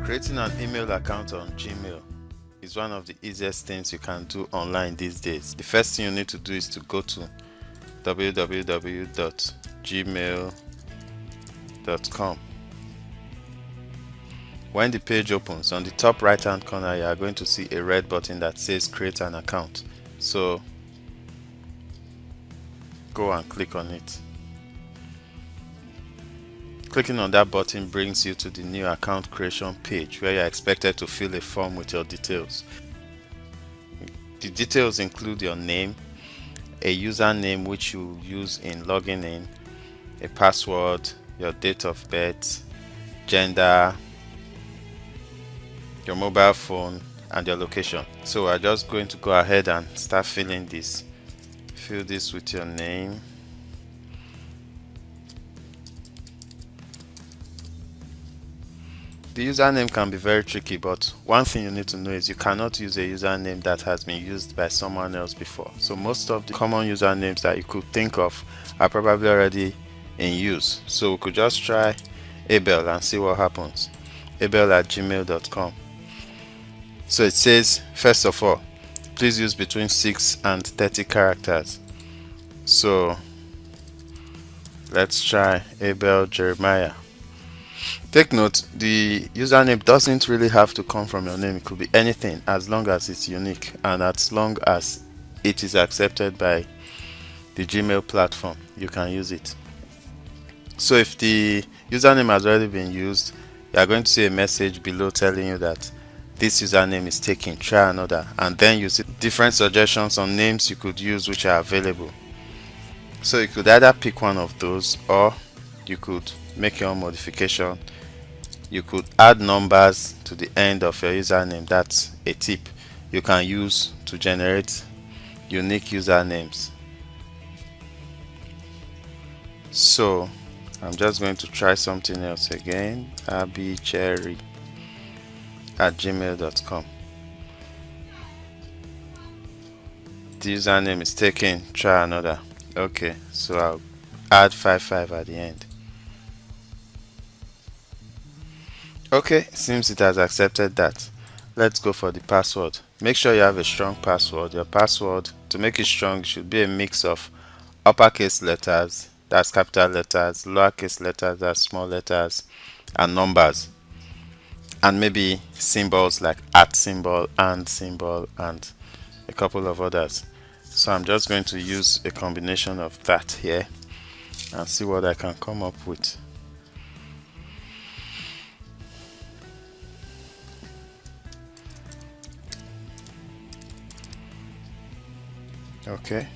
Creating an email account on Gmail is one of the easiest things you can do online these days. The first thing you need to do is to go to www.gmail.com. When the page opens, on the top right hand corner you are going to see a red button that says create an account. So go and click on it. Clicking on that button brings you to the new account creation page where you are expected to fill a form with your details. The details include your name, a username which you use in logging in, a password, your date of birth, gender, your mobile phone, and your location. So we're just going to go ahead and start filling this. Fill this with your name. The username can be very tricky, but one thing you need to know is you cannot use a username that has been used by someone else before. So most of the common usernames that you could think of are probably already in use. So we could just try Abel and see what happens. Abel@gmail.com. So it says, first of all, please use between 6 and 30 characters. So let's try Abel Jeremiah. Take note, the username doesn't really have to come from your name. It could be anything as long as it's unique and as long as it is accepted by the Gmail platform, you can use it. So if the username has already been used, you are going to see a message below telling you that this username is taken, try another, and then you see different suggestions on names you could use which are available. So you could either pick one of those or you could make your own modification. You could add numbers to the end of your username. That's a tip you can use to generate unique usernames. So I'm just going to try something else again. abcherry@gmail.com. The username is taken, try another. Okay, so I'll add 55 at the end. Okay, seems it has accepted that. Let's go for the password. Make sure you have a strong password. Your password, to make it strong, should be a mix of uppercase letters, that's capital letters, lowercase letters, that's small letters, and numbers, and maybe symbols like @ symbol, and symbol, and a couple of others. So I'm just going to use a combination of that here and see what I can come up with. Okay.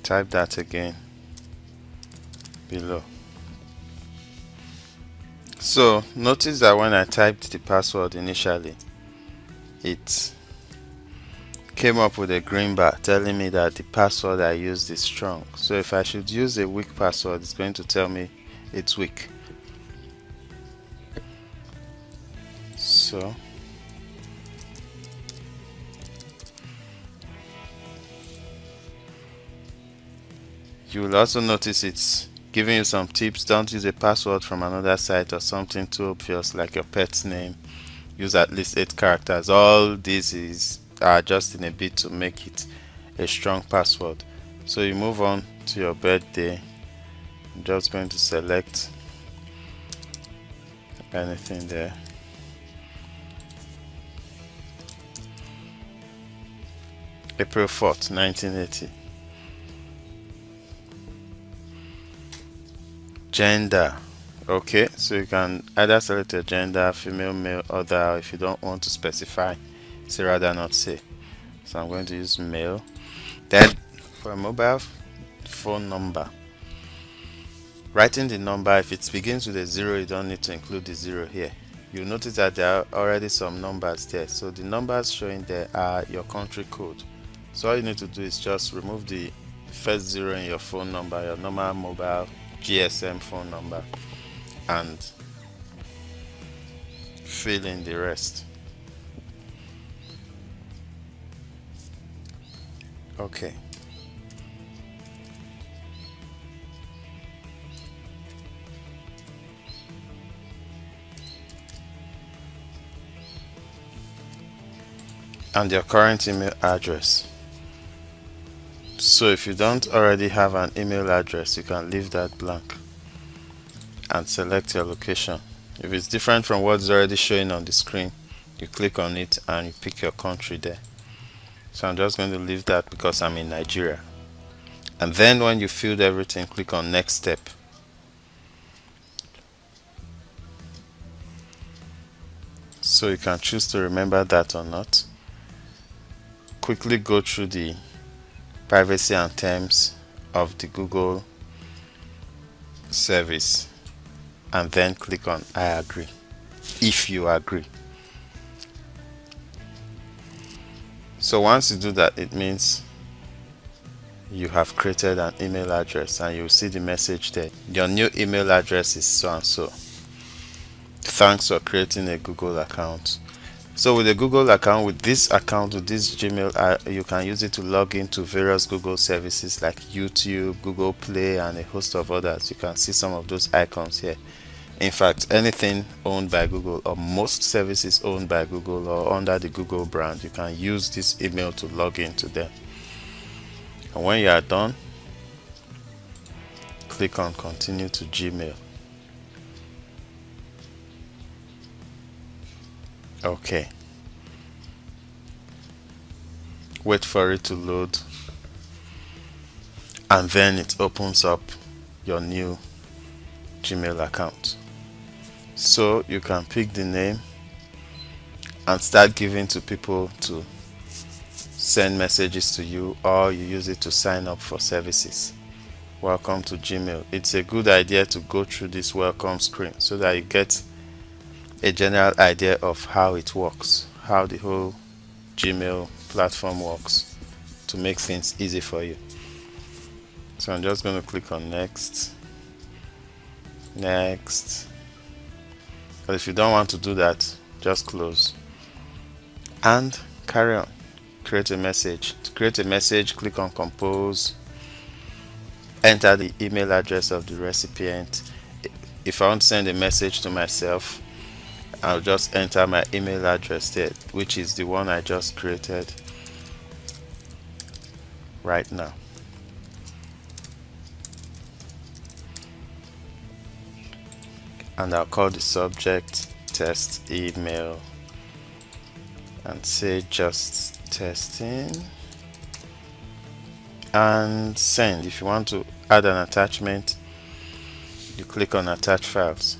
Type that again below. So notice that when I typed the password initially, it came up with a green bar telling me that the password I used is strong. So if I should use a weak password, it's going to tell me it's weak. So you will also notice it's giving you some tips. Don't use a password from another site or something too obvious like your pet's name. Use at least 8 characters. All these are just in a bit to make it a strong password. So you move on to your birthday. I'm just going to select anything there. April 4th, 1980. Gender. Okay, so you can either select your gender, female, male, other, or if you don't want to specify, say rather not say. So I'm going to use male. Then for a mobile phone number, writing the number, if it begins with a 0, you don't need to include the 0 here. You'll notice that there are already some numbers there. So the numbers showing there are your country code. So all you need to do is just remove the first 0 in your phone number, your normal mobile GSM phone number, and fill in the rest. Okay. and your current email address. So if you don't already have an email address, you can leave that blank and select your location. If it's different from what's already showing on the screen, you click on it and you pick your country there. So I'm just going to leave that because I'm in Nigeria. And then when you filled everything, click on next step. So you can choose to remember that or not. Quickly go through the privacy and terms of the Google service and then click on I agree if you agree. So once you do that, it means you have created an email address and you'll see the message there. Your new email address is so and so. Thanks for creating a Google account. So with a Google account, with this Gmail, you can use it to log into various Google services like YouTube, Google Play, and a host of others. You can see some of those icons here. In fact, anything owned by Google or most services owned by Google or under the Google brand, you can use this email to log into them. And when you are done, click on continue to Gmail. Okay. Wait for it to load, and then it opens up your new Gmail account. So you can pick the name and start giving to people to send messages to you, or you use it to sign up for services. Welcome to Gmail. It's a good idea to go through this welcome screen so that you get a general idea of how it works, how the whole Gmail platform works, to make things easy for you. So I'm just going to click on next. But if you don't want to do that, just close and carry on. Create a message. To create a message, click on compose, enter the email address of the recipient. If I want to send a message to myself, I'll just enter my email address there, which is the one I just created right now. And I'll call the subject test email and say just testing and send. If you want to add an attachment, you click on attach files.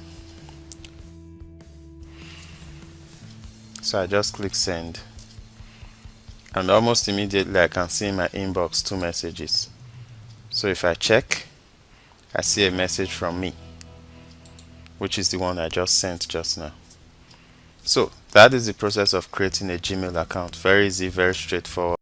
So I just click send, and almost immediately I can see in my inbox 2 messages. So if I check, I see a message from me, which is the one I just sent just now. So that is the process of creating a Gmail account. Very easy, very straightforward.